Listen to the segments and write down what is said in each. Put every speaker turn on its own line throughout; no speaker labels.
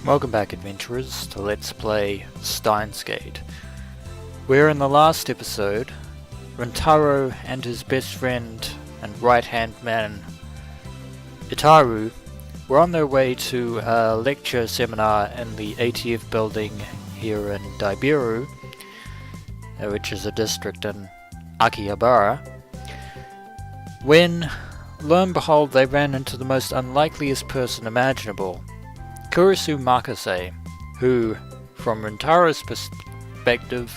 Welcome back, adventurers, to Let's Play Steins, where in the last episode, Rintaro and his best friend and right-hand man, Itaru, were on their way to a lecture seminar in the ATF building here in Daibiru, which is a district in Akihabara, when, lo and behold, they ran into the most unlikeliest person imaginable, Kurisu Makase, who, from Rintaro's perspective,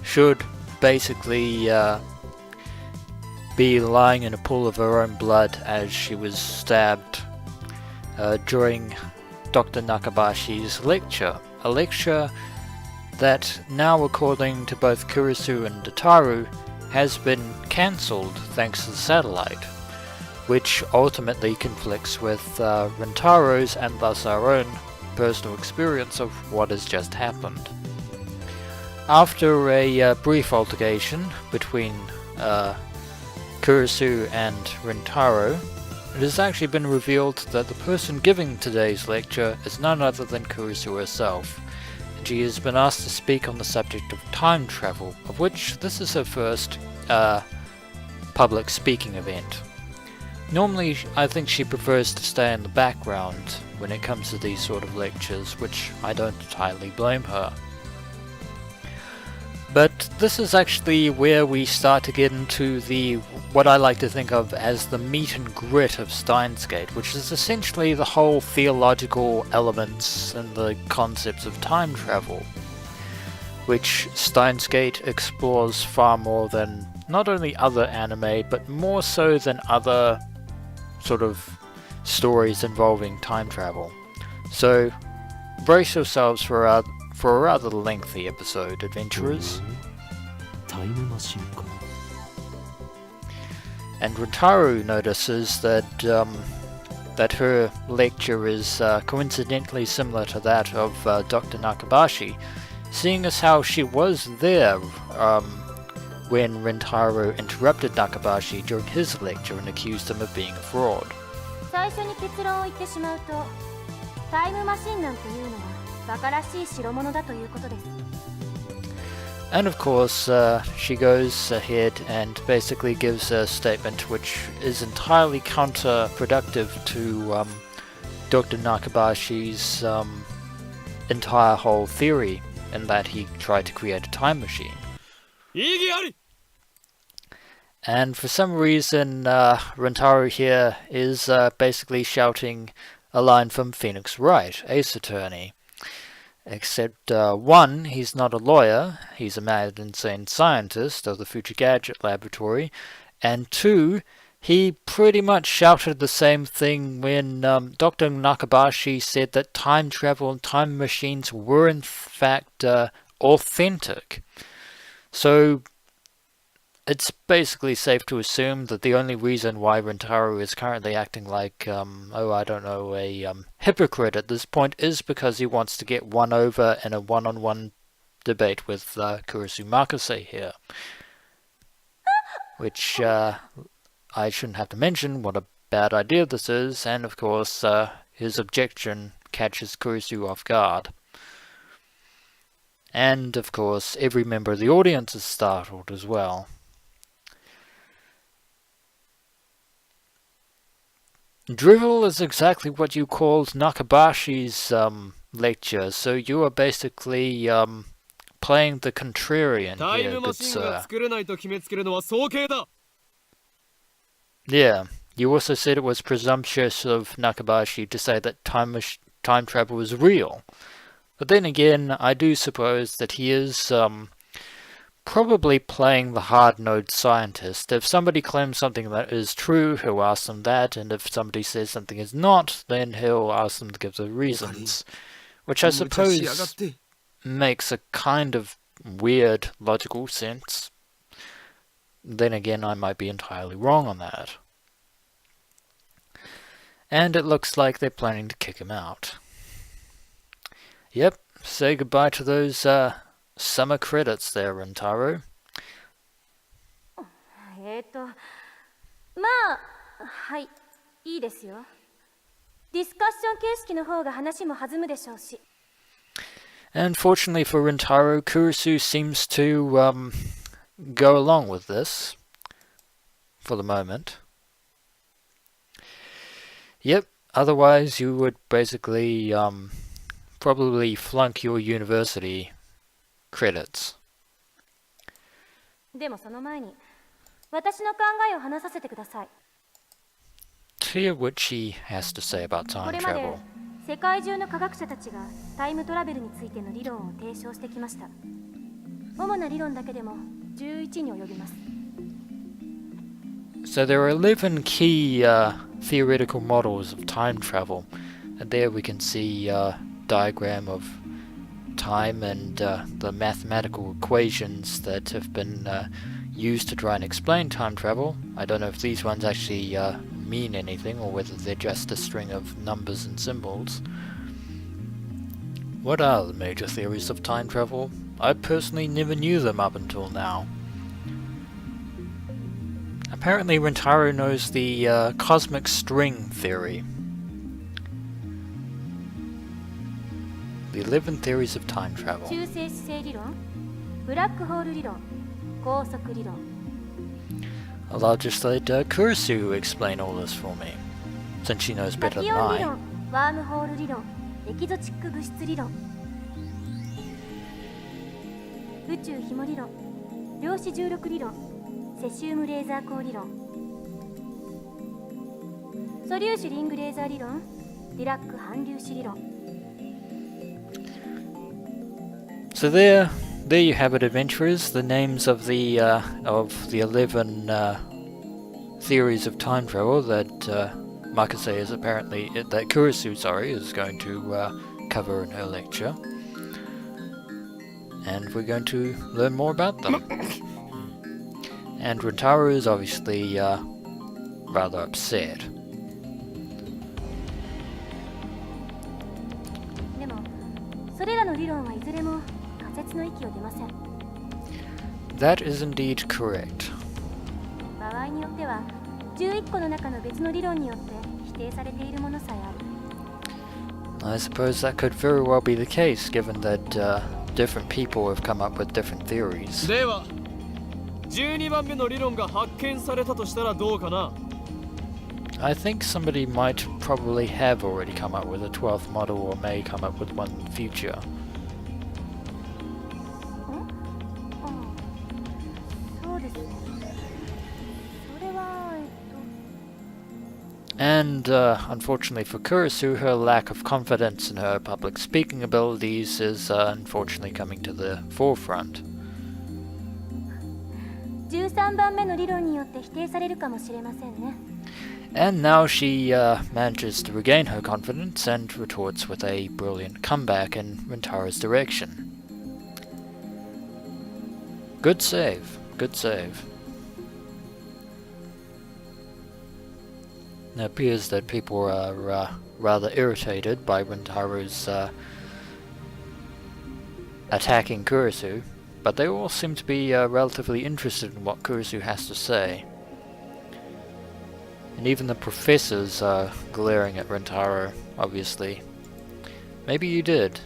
should basically be lying in a pool of her own blood as she was stabbed during Doctor Nakabashi's lecture. A lecture that now, according to both Kurisu and Itaru, has been cancelled thanks to the satellite, which ultimately conflicts with Rintaro's and thus our own personal experience of what has just happened. After a brief altercation between Kurisu and Rintaro, it has actually been revealed that the person giving today's lecture is none other than Kurisu herself, and she has been asked to speak on the subject of time travel, of which this is her first public speaking event. Normally, I think she prefers to stay in the background when it comes to these sort of lectures, which I don't entirely blame her. But this is actually where we start to get into what I like to think of as the meat and grit of Steins, which is essentially the whole theological elements and the concepts of time travel, which Steins explores far more than not only other anime, but more so than other sort of stories involving time travel. So brace yourselves for a rather lengthy episode, adventurers. And Rintaro notices that that her lecture is coincidentally similar to that of Doctor Nakabachi, seeing as how she was there when Rintaro interrupted Nakabachi during his lecture and accused him of being a fraud. And of course, she goes ahead and basically gives a statement which is entirely counterproductive to Dr. Nakabashi's entire whole theory, in that he tried to create a time machine. And for some reason, Rintaro here is basically shouting a line from Phoenix Wright, Ace Attorney. Except, one, he's not a lawyer, he's a mad insane scientist of the Future Gadget Laboratory, and two, he pretty much shouted the same thing when Dr. Nakabachi said that time travel and time machines were in fact authentic. So it's basically safe to assume that the only reason why Rintaro is currently acting like, a hypocrite at this point is because he wants to get one over in a one-on-one debate with Kurisu Makase here. Which, I shouldn't have to mention what a bad idea this is, and of course, his objection catches Kurisu off guard. And, of course, every member of the audience is startled as well. Drivel is exactly what you called Nakabashi's lecture, so you are basically playing the contrarian here, good sir. Yeah, you also said it was presumptuous of Nakabashi to say that time travel was real. But then again, I do suppose that he is probably playing the hard-nosed scientist. If somebody claims something that is true, he'll ask them that, and if somebody says something is not, then he'll ask them to give the reasons. Which I suppose makes a kind of weird logical sense. Then again, I might be entirely wrong on that. And it looks like they're planning to kick him out. Yep, say goodbye to those summer credits there, Rintaro. And fortunately for Rintaro, Kurisu seems to go along with this for the moment. Yep, otherwise you would basically probably flunk your university credits.
でもその前に私の考えを話させてください。
To hear what she has to say about time travel.
これまで世界中の科学者たちがタイムトラベルについての理論を提唱してきました。主な理論だけでも11に及びます。
So there are 11 key theoretical models of time travel, and there we can see a diagram of time and the mathematical equations that have been used to try and explain time travel. I don't know if these ones actually mean anything or whether they're just a string of numbers and symbols. What are the major theories of time travel? I personally never knew them up until now. Apparently Rintaro knows the cosmic string theory. The 11 theories of time travel.
中性子星理論、ブラックホール理論、高速理論。
I'll just let Kurisu explain all this for me, since she knows better than
理
I.
論、ワームホール理論、エキゾチック物質理論。宇宙ひも理論、量子重力理論、セシウムレーザー光理論。素粒子リングレーザー理論、ディラック反粒子理論。
So there you have it, adventurers. The names of the 11 theories of time travel that Makase is apparently that Kurisu, is going to cover in her lecture, and we're going to learn more about them. And Rintaro is obviously rather upset.
でも、それらの理論はいずれも
That is indeed correct.
場合によっては11個の中の別の理論によって否定されているものさえある。
I suppose that could very well be the case, given that different people have come up with different theories.
では、12番目の理論が発見されたとしたらどうかな?
I think somebody might probably have already come up with a 12th model or may come up with one in the future. And unfortunately for Kurisu, her lack of confidence in her public speaking abilities is unfortunately coming to the forefront.
13番目の理論によって否定されるかもしれませんね。
And now she manages to regain her confidence and retorts with a brilliant comeback in Rintaro's direction. Good save, good save. It appears that people are rather irritated by Rintaro's attacking Kurisu, but they all seem to be relatively interested in what Kurisu has to say. And even the professors are glaring at Rintaro, obviously. Maybe you did.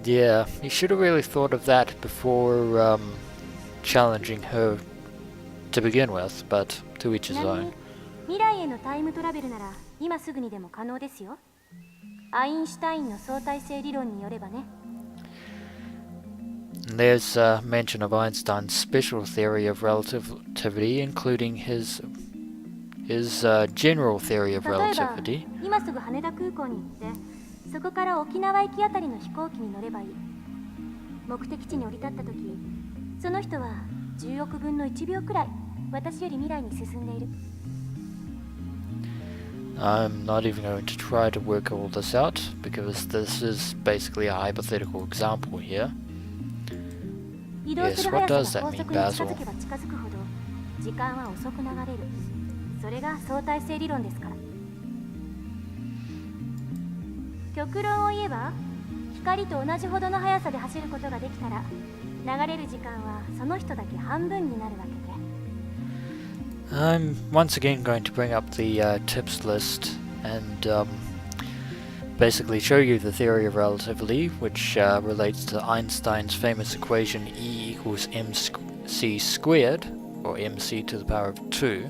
Yeah, you should have really thought of that before challenging her to begin with, but to each his own.
未来へのタイムトラベルなら今すぐにでも可能ですよ。アインシュタインの相対性理論によればね。
There's mention of Einstein's special theory of relativity, including his general theory of relativity.
今すぐ羽田空港に行って、そこから沖縄行きあたりの飛行機に乗ればいい。目的地に降り立った時、その人は10億分の1秒くらい私より未来に進んでいる。
I'm not even going to try to work all this out, because this is basically a hypothetical example here.
移動する
Yes, what
速
does
さ
that
が
mean,
高速に近
Basil?
づけば近づくほど時間は遅く流れる。それが相対性理論ですから。極論を言えば、光と同じほどの速さで走ることができたら、流れる時間はその人だけ半分になるわけで。
I'm once again going to bring up the tips list and basically show you the theory of relativity, which relates to Einstein's famous equation E equals mc squared, or mc to the power of 2.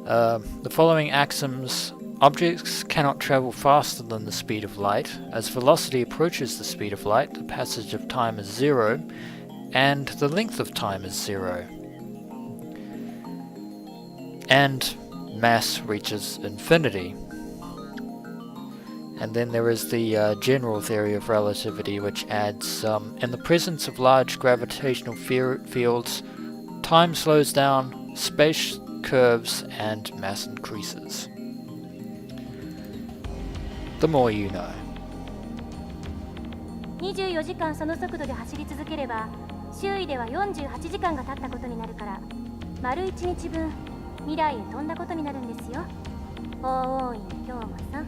The following axioms: objects cannot travel faster than the speed of light. As velocity approaches the speed of light, the passage of time is 0, and the length of time is 0. And mass reaches infinity. And then there is the general theory of relativity, which adds, in the presence of large gravitational fields, time slows down, space curves, and mass increases. The more you know.
24時間その速度で走り続ければ、周囲では48時間が経ったことになるから、丸1日分未来へ飛んだことになるんですよ。Hououin Kyoumaさん。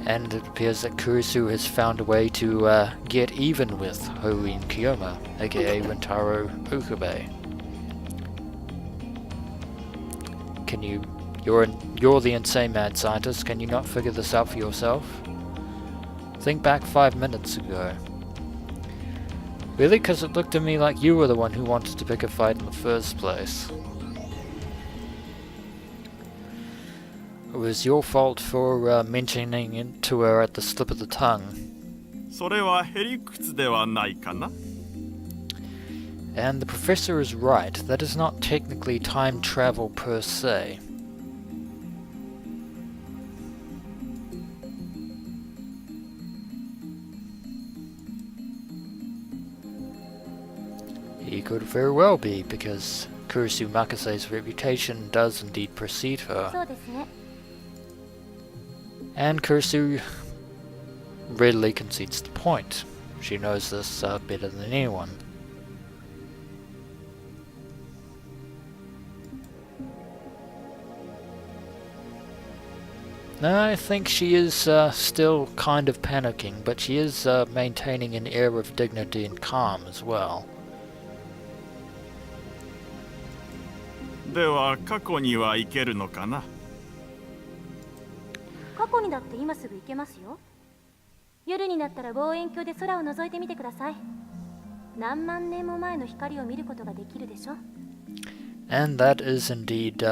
And it appears that Kurisu has found a way to get even with Hououin Kyouma, aka Rintaro Ukube. Can you... You're the insane mad scientist, can you not figure this out for yourself? Think back 5 minutes ago. Really? Because it looked to me like you were the one who wanted to pick a fight in the first place. It was your fault for mentioning it to her at the slip of the tongue.
それはへりくつではないかな?
And the professor is right, that is not technically time travel per se. He could very well be, because Kurisu Makase's reputation does indeed precede her.
そうですね。
And Kurisu readily concedes the point. She knows this better than anyone. Now, I think she is still kind of panicking, but she is maintaining an air of dignity and calm as well.
では過去には行けるのかな?
過去にだって今すぐ行けますよ。夜になったら望遠鏡で空を覗いてみてください。何万年も前の光を見ることができるでしょ。
And that is indeed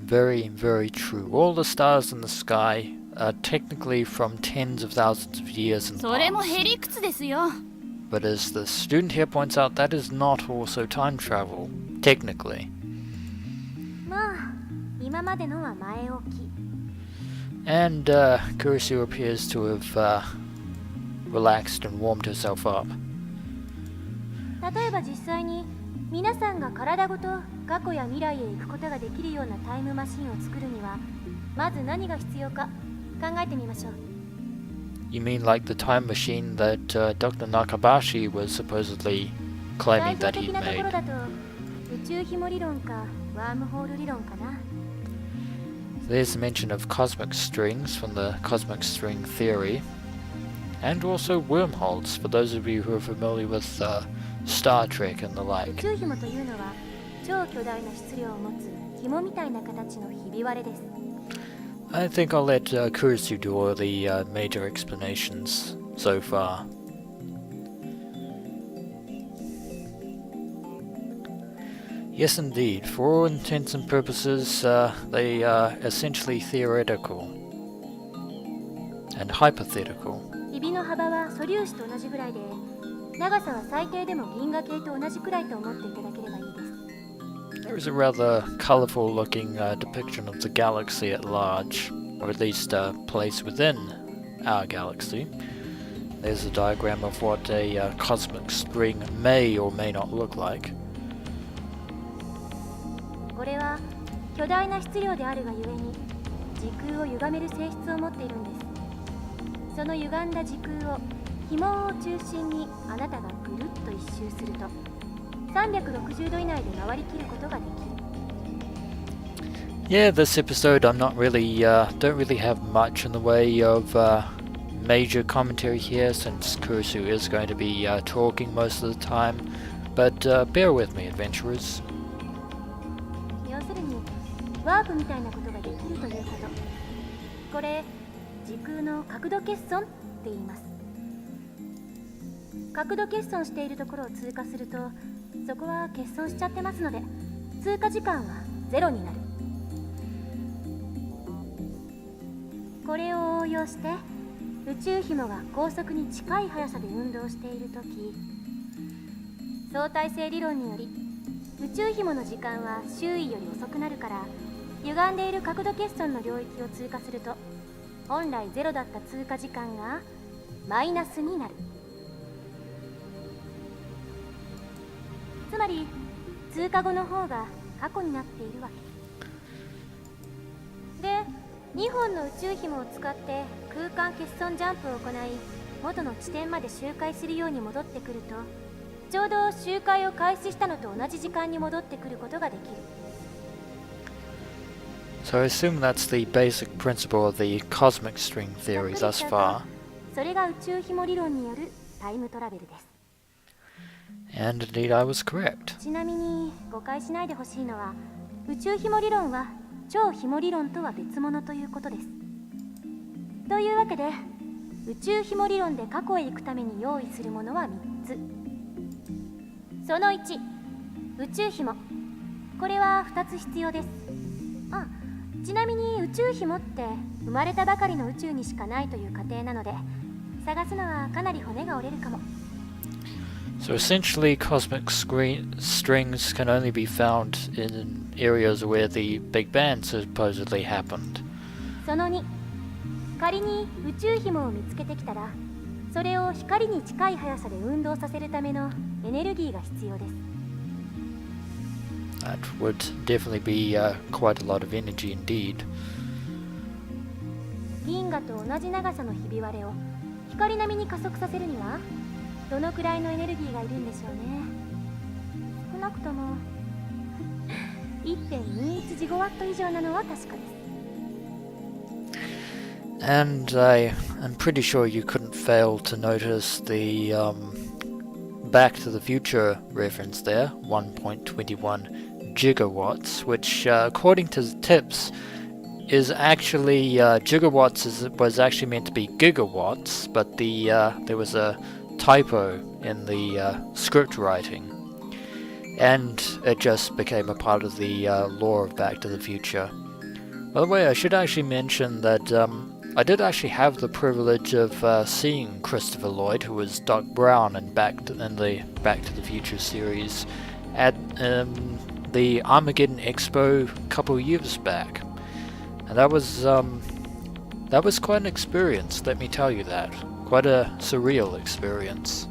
very, very true. All the stars in the sky are technically from tens of thousands of years in the
それも
past.
へりくつですよ。
But as the student here points out, that is not also time travel, technically.
まあ、今までのは前置き。
And Kurisu appears to have relaxed and warmed herself up.
例えば実際に皆さんが体ごと過去や未来へ行くことができるようなタイムマシンを作るにはまず何が必要か考えてみましょう。
You mean like the time machine that Doctor Nakabachi was supposedly
代
claiming
表
that
的
he'd
なところ
made?
だと宇宙紐理論かワームホール理論かな。
There's mention of cosmic strings from the cosmic string theory, and also wormholes for those of you who are familiar with Star Trek and the
宇
like.
宙紐というのは超巨大な質量を持つ紐みたいな形のひび割れです。
I think I'll let Kurisu do all the major explanations so far. Yes, indeed. For all intents and purposes, they are essentially theoretical and hypothetical.
ひびの幅は素粒子と同じぐらいで長さは最低でも銀河系と同じくらいと思っていただければいいです。
There is a rather colourful looking depiction of the galaxy at large, or at least a place within our galaxy. There's a diagram of what a cosmic string may or may not look like.
これは巨大な質量であるがゆえに時空を歪める性質を持っているんです。その歪んだ時空を紐を中心にあなたがぐるっと一周すると360度以内で回りきることができる。
Yeah, this episode I'm not really, don't really have much in the way of major commentary here, since Kurisu is going to be talking most of the time, but bear with me, adventurers.
気をワープみたいなことができるということ。これ時空の角度欠損って言います。角度欠損しているところを通過すると、そこは欠損しちゃってますので、通過時間はゼロになる。これを応用して宇宙紐が高速に近い速さで運動しているとき、相対性理論により宇宙紐の時間は周囲より遅くなるから、歪んでいる角度欠損の領域を通過すると、本来ゼロだった通過時間がマイナスになる。つまり通過後の方が過去になっているわけで、2本の宇宙紐を使って空間欠損ジャンプを行い、元の地点まで周回するように戻ってくると、ちょうど周回を開始したのと同じ時間に戻ってくることができる。
So I assume that's the basic principle of the cosmic string theory thus far.
それが宇宙紐理論によるタイムトラベルです。
And indeed I was correct.
ちなみに誤解しないでほしいのは、宇宙紐理論は超紐理論とは別物ということです。というわけで、宇宙紐理論で過去へ行くために用意するものは3つ。その1、宇宙紐。これは2つ必要です。あ、ちなみに宇宙紐って生まれたばかりの宇宙にしかないという過程なので、探すのはかなり骨が折れるかも。
So essentially cosmic strings can only be found in areas where the Big Bang supposedly happened.
その2、仮に宇宙紐を見つけてきたら、それを光に近い速さで運動させるためのエネルギーが必要です。
That would definitely be quite a lot of energy indeed.
銀河と同じ長さのひび割れを光並みに加速させるには、どのくらいのエネルギーがいるんでしょうね。少なくとも1.21ジゴワット以上なのは確かです。
And I am pretty sure you couldn't fail to notice the Back to the Future reference there, 1.21 gigawatts, which according to the tips is actually gigawatts was actually meant to be gigawatts, but there was a typo in the script writing, and it just became a part of the lore of Back to the Future. By the way, I should actually mention that I did actually have the privilege of seeing Christopher Lloyd, who was Doc Brown in the Back to the Future series, at the Armageddon Expo a couple of years back, and that was quite an experience. Let me tell you that. Quite a surreal experience.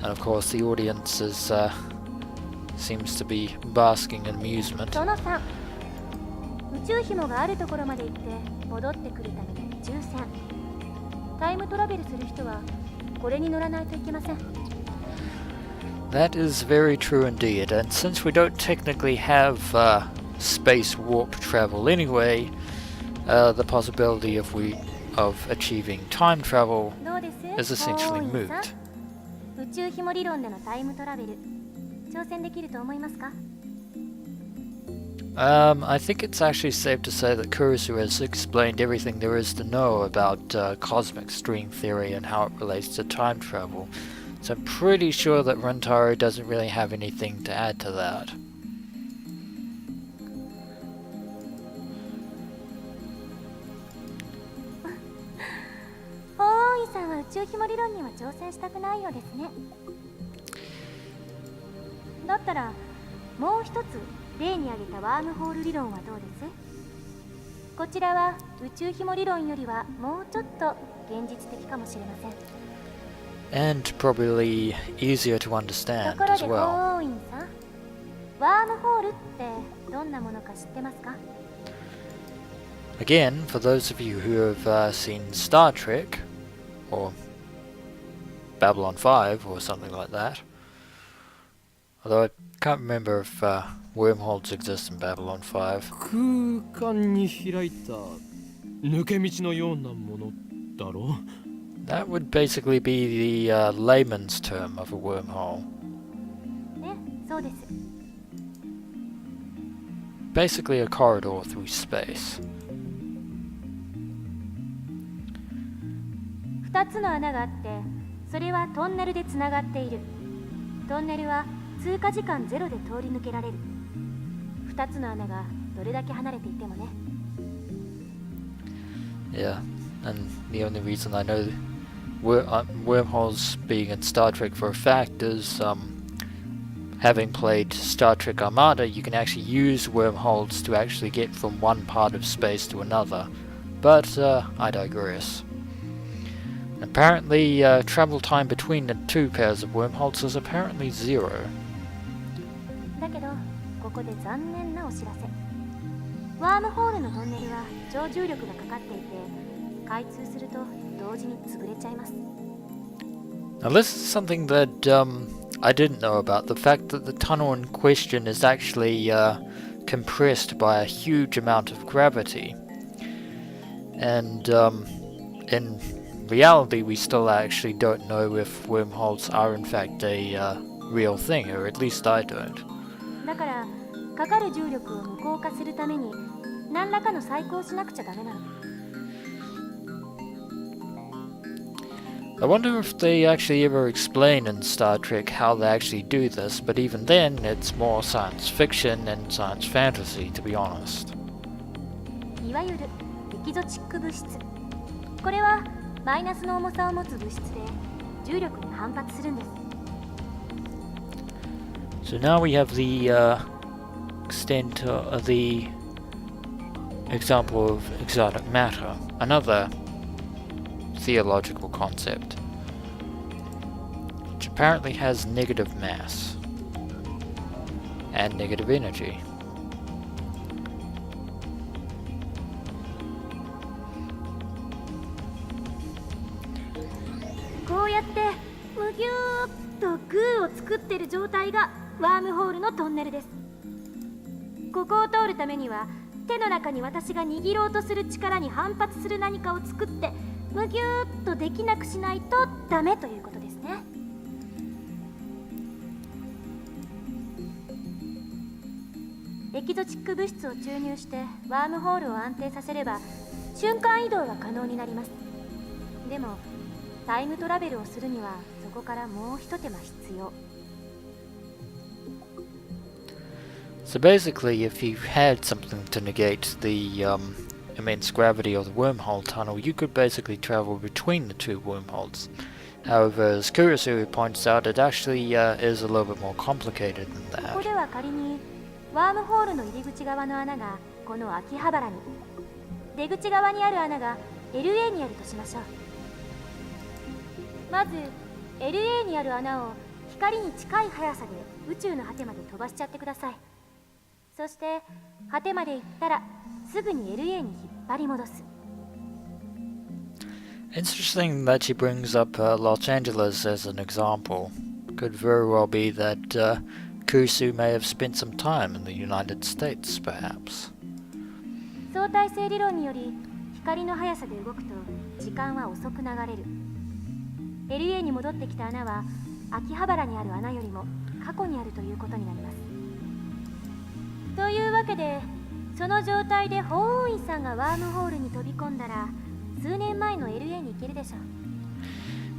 And of course the audience seems to be basking in amusement.
その3、宇宙紐があるところまで行って戻ってくるための宇宙船。タイムトラベルする人はこれに乗らないといけません。
That is very true indeed, and since we don't technically have space warp travel anyway, the possibility of achieving time travel
どうです？
is essentially
ホーインさん、
moot.
宇宙紐理論でのタイムトラベル、挑戦できると思いますか？
I think it's actually safe to say that Kurisu has explained everything there is to know about cosmic string theory and how it relates to time travel. So I'm pretty sure that Rintaro doesn't really have anything to add to that.
ホーインさんは宇宙紐理論には挑戦したくないようですね。だったらもう一つ例に挙げたワームホール理論はどうです？こちらは宇宙紐理論よりはもうちょっと現実的かもしれません。
And probably easier to understand
ところ
as
でホ
well.
ーインさん、ワームホールってどんなものか知ってますか？
Again, for those of you who have seen Star Trek, or Babylon 5, or something like that, although I can't remember if wormholes exist in Babylon 5.
空間に開いた抜け道のようなものだろう。
That would basically be the layman's term of a wormhole.
ね、そうです。
basically a corridor through space.
2つの穴があって、それはトンネルでつながっている。トンネルは通過時間ゼロで通り抜けられる。2つの穴がどれだけ離れていてもね。
Yeah, and the only reason I know wormholes being in Star Trek for a fact is having played Star Trek Armada, you can actually use wormholes to actually get from one part of space to another. But I digress. Apparently, travel time between the two pairs of wormholes is apparently 0.
だけど、ここで残念なお知らせ。ワームホールのトンネルは超重力がかかっていて、開通すると同時に潰れちゃいます。
Now this is something that I didn't know about, the fact that the tunnel in question is actually compressed by a huge amount of gravity. And in reality we still actually don't know if wormholes are in fact a real thing, or at least I don't.
だから、かかる重力を無効化するために何らかの細工をしなくちゃダメなの。
I wonder if they actually ever explain in Star Trek how they actually do this, but even then it's more science fiction and science fantasy, to be honest.
いわゆるエキゾチック物質。これはマイナスの重さを持つ物質で重力に反発するんです。
So now we have the extent of the example of exotic matter, another theological concept, which apparently has negative mass and negative energy.
こうやってむぎゅーっとグーを作ってる状態がワームホールのトンネルです。ここを通るためには手の中に私が握ろうとする力に反発する何かを作ってむぎゅーっとできなくしないとダメということですね。エキゾチック物質を注入してワームホールを安定させれば瞬間移動が可能になります。でもタイムトラベルをするにはそこからもう一手間必要。
So basically, if you had something to negate the immense gravity of the wormhole tunnel, you could basically travel between the two wormholes. However, as Kurisu points out, it actually is a little bit more complicated than
ここ
that.
では仮にワームホールの入り口側の穴がこの秋葉原に、出口側にある穴が LA にあるとしましょう。まず LA にある穴を光に近い速さで宇宙の果てまで飛ばしちゃってください。そして果てまで行ったらすぐに LA に引っ張り戻す。
Interesting that she brings up Los Angeles as an example. Could very well be that Kurisu may have spent some time in the United States, perhaps.
相対性理論により光の速さで動くと時間は遅く流れる。LA に戻ってきた穴は秋葉原にある穴よりも過去にあるということになります。というわけで、その状態でホーウインさんがワームホールに飛び込んだら数年前の LA に行けるでしょ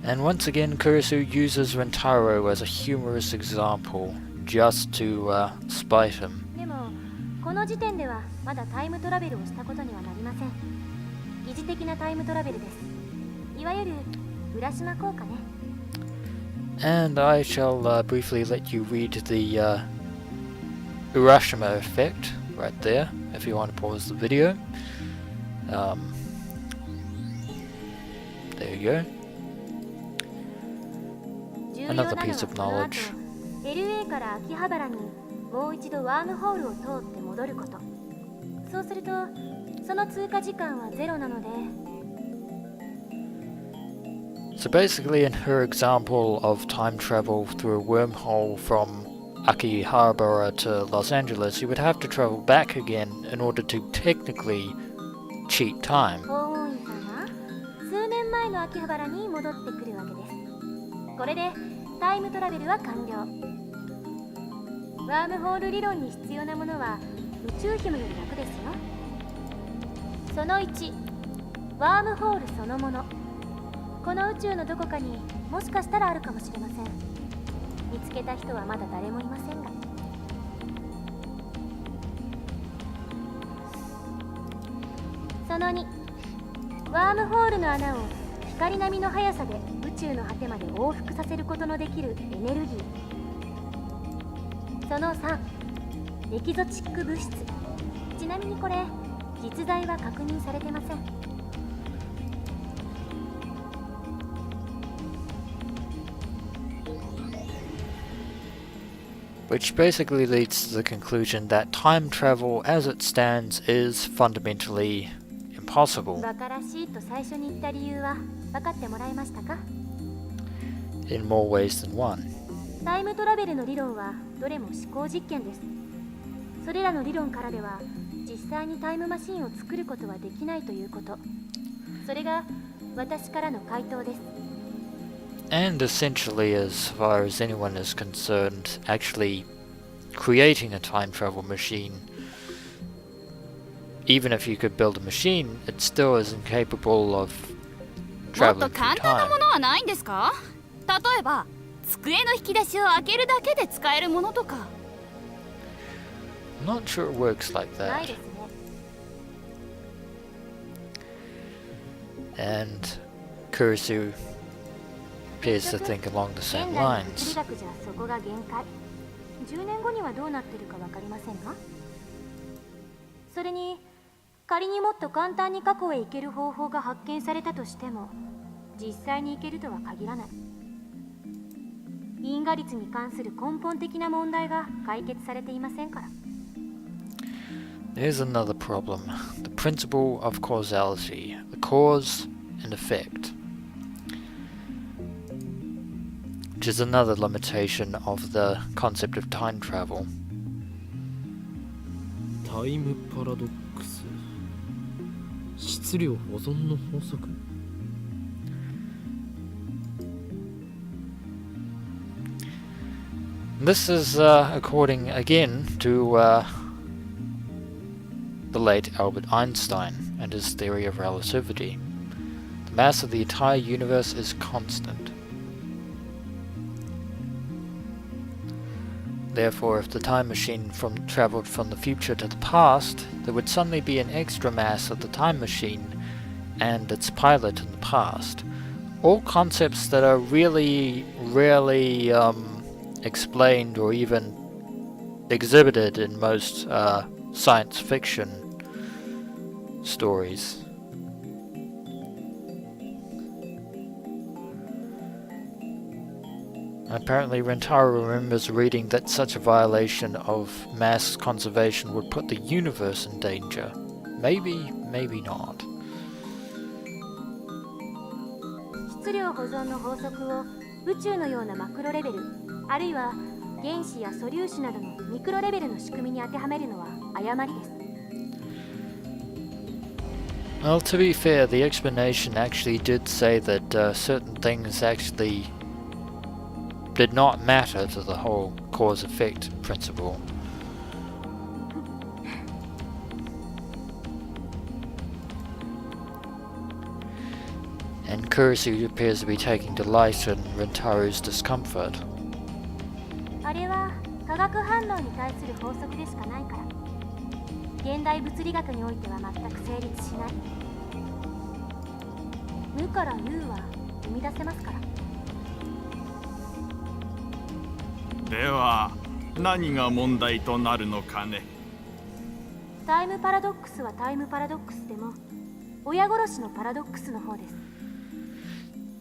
う。
And once again, Kurisu uses Rintaro as a humorous example, just to spite him.
でもこの時点ではまだタイムトラベルをしたことにはなりません。疑似的なタイムトラベルです。いわゆる浦島効果ね。
And I shall briefly let you read the Urashima effect right there, if you want to pause the video. There you go.
重要なのは
Another piece of
この後
knowledge.
LA から秋葉原にもう一度ワームホールを通って戻ること。そうするとその通過時間はゼロなので。
So basically, in her example of time travel through a wormhole from Akihabara to Los Angeles, you would have to travel back again in order to technically cheat time.
ホーウインさんは数年前の秋葉原に戻ってくるわけです。これでタイムトラベルは完了。ワームホール理論に必要なものは宇宙ヒムより楽ですよ。その1、ワームホールそのもの。この宇宙のどこかにもしかしたらあるかもしれません。見つけた人はまだ誰もいませんが。その2、ワームホールの穴を光並みの速さで宇宙の果てまで往復させることのできるエネルギー。その3、エキゾチック物質。ちなみにこれ実在は確認されてません。
Which basically leads to the conclusion that time travel as it stands is fundamentally impossible
バカらしいと最初に言った理由は分かってもらえましたか？
in more ways than one.
タイムトラベルの理論はどれも思考実験です。それらの理論からでは実際にタイムマシンを作ることはできないということ。それが私からの回答です。
And essentially, as far as anyone is concerned, actually creating a time travel machine, even if you could build a machine, it still is incapable of
もっと
traveling through
簡単な
time.
ものはないんですか？例えば机の引き出しを開けるだけで使えるものとか。
I'm not sure it works like
ない
that.
ですね。
And Kurisu appears to think along the
現
same
代の物理
lines.
学じゃそこが限界。10年後にはどうなってるか分かりませんが。それに仮にもっと簡単に過去へ行ける方法が発見されたとしても実際に行けるとは限らない。因果率に関する根本的な問題が解決されていませんから。
There's another problem. The principle of causality, the cause and effect, which is another limitation of the concept of time travel.
タイムパラドックス、質量保存の法則。
This is according again to the late Albert Einstein and his theory of relativity. The mass of the entire universe is constant. Therefore, if the time machine traveled from the future to the past, there would suddenly be an extra mass of the time machine and its pilot in the past. All concepts that are really rarely explained or even exhibited in most science fiction stories. Apparently Rintaro remembers reading that such a violation of mass conservation would put the universe in danger. Maybe, maybe not.
質量保存の法則を宇宙のようなマクロレベル、あるいは原子や素粒子などのミクロレベルの仕組みに当てはめるのは誤りです。
Well, to be fair, the explanation actually did say that certain things actually did not matter to the whole cause-effect principle. And Kurisu appears to be taking delight in Rintaro's discomfort.
あれは化学反応に対する法則でしかないから。現代物理学においては全く成立しない。無から有は生み出せますから。
では何が問題となるのかね。
タイムパラドックスはタイムパラドックスでも親殺しのパラドックスの方です。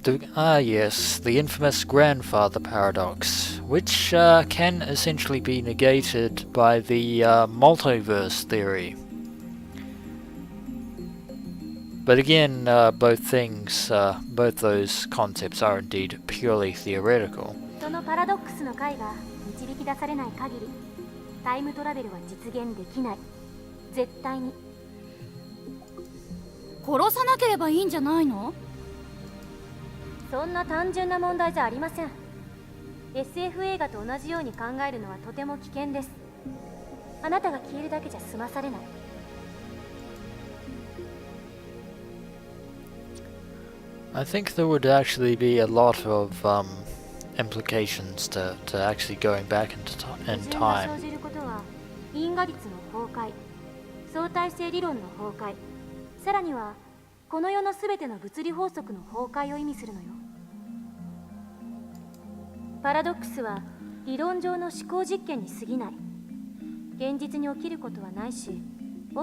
Yes, the infamous grandfather paradox, which can essentially be negated by the multiverse theory. But again, both those concepts are indeed purely theoretical.
そのパラドックスの解が導き出されない限り、タイムトラベルは実現できない。絶対に。
殺さなければいいんじゃないの？
そんな単純な問題じゃありません。SF 映画と同じように考えるのはとても危険です。あなたが消えるだけじゃ済まされない。
I think there would actually be a lot of implications to actually going back in
矛盾が
time.
生じることは因果律の崩壊、相対性理論の崩壊、さらにはこの世のすべての物理法則の崩壊を意味するのよ。パラドックスは理論上の思考実験に過ぎない。現実に起きることはないし、起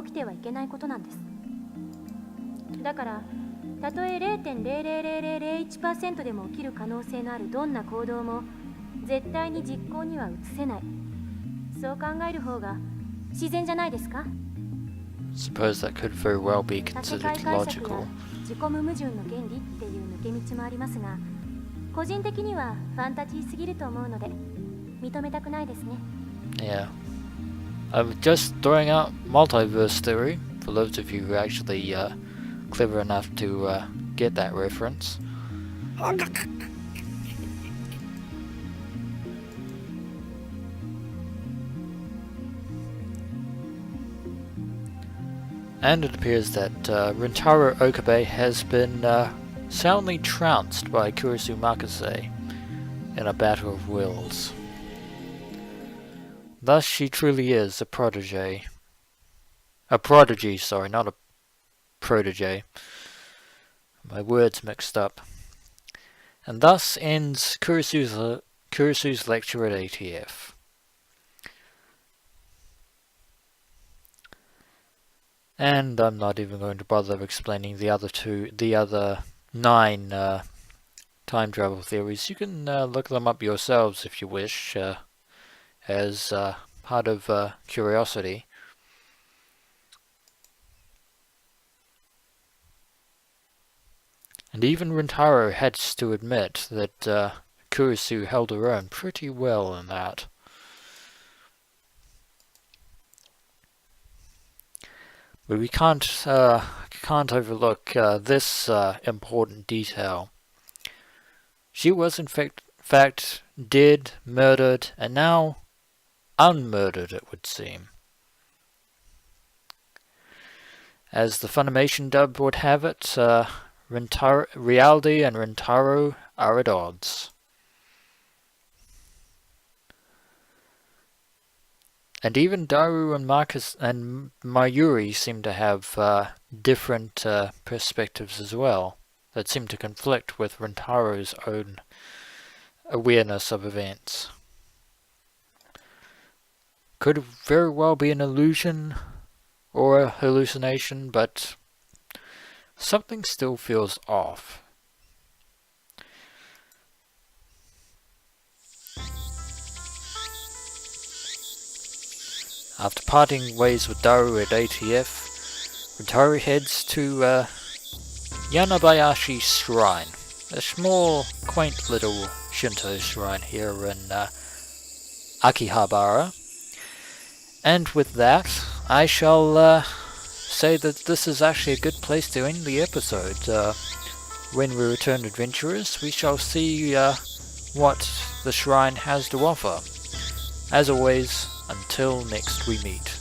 きてはいけないことなんです。だからたとえ 0.00001% でも起きる可能性のあるどんな行動も絶対に実行には移せない。そう考える方が自然じゃないですか。
Suppose that could very well be
多世
considered
界解釈
logical.
や自己無矛盾の原理っていう抜け道もありますが、個人的にはファンタジーすぎると思うので認めたくないですね。
Yeah. I'm just throwing out multiverse theory for those of you who are actually clever enough to get that reference. And it appears that Rintaro Okabe has been soundly trounced by Kurisu Makase in a battle of wills. Thus she truly is a protege. A prodigy, sorry, not a protege. My words mixed up. And thus ends Kurisu's lecture at ATF. And I'm not even going to bother explaining the other 9 time travel theories. You can look them up yourselves if you wish, as part of curiosity. And even Rintaro has to admit that Kurisu held her own pretty well in that. But we can't overlook this important detail. She was in fact dead, murdered, and now unmurdered, it would seem. As the Funimation dub would have it, reality and Rintaro are at odds. And even Daru and Marcus and Mayuri seem to have different perspectives as well, that seem to conflict with Rintaro's own awareness of events. Could very well be an illusion or a hallucination, but something still feels off. After parting ways with Daru at ATF, Rintaro heads to Yanabayashi Shrine, a small, quaint little Shinto shrine here in Akihabara. And with that, I shall say that this is actually a good place to end the episode. When we return, adventurers, we shall see what the shrine has to offer. As always, until next we meet.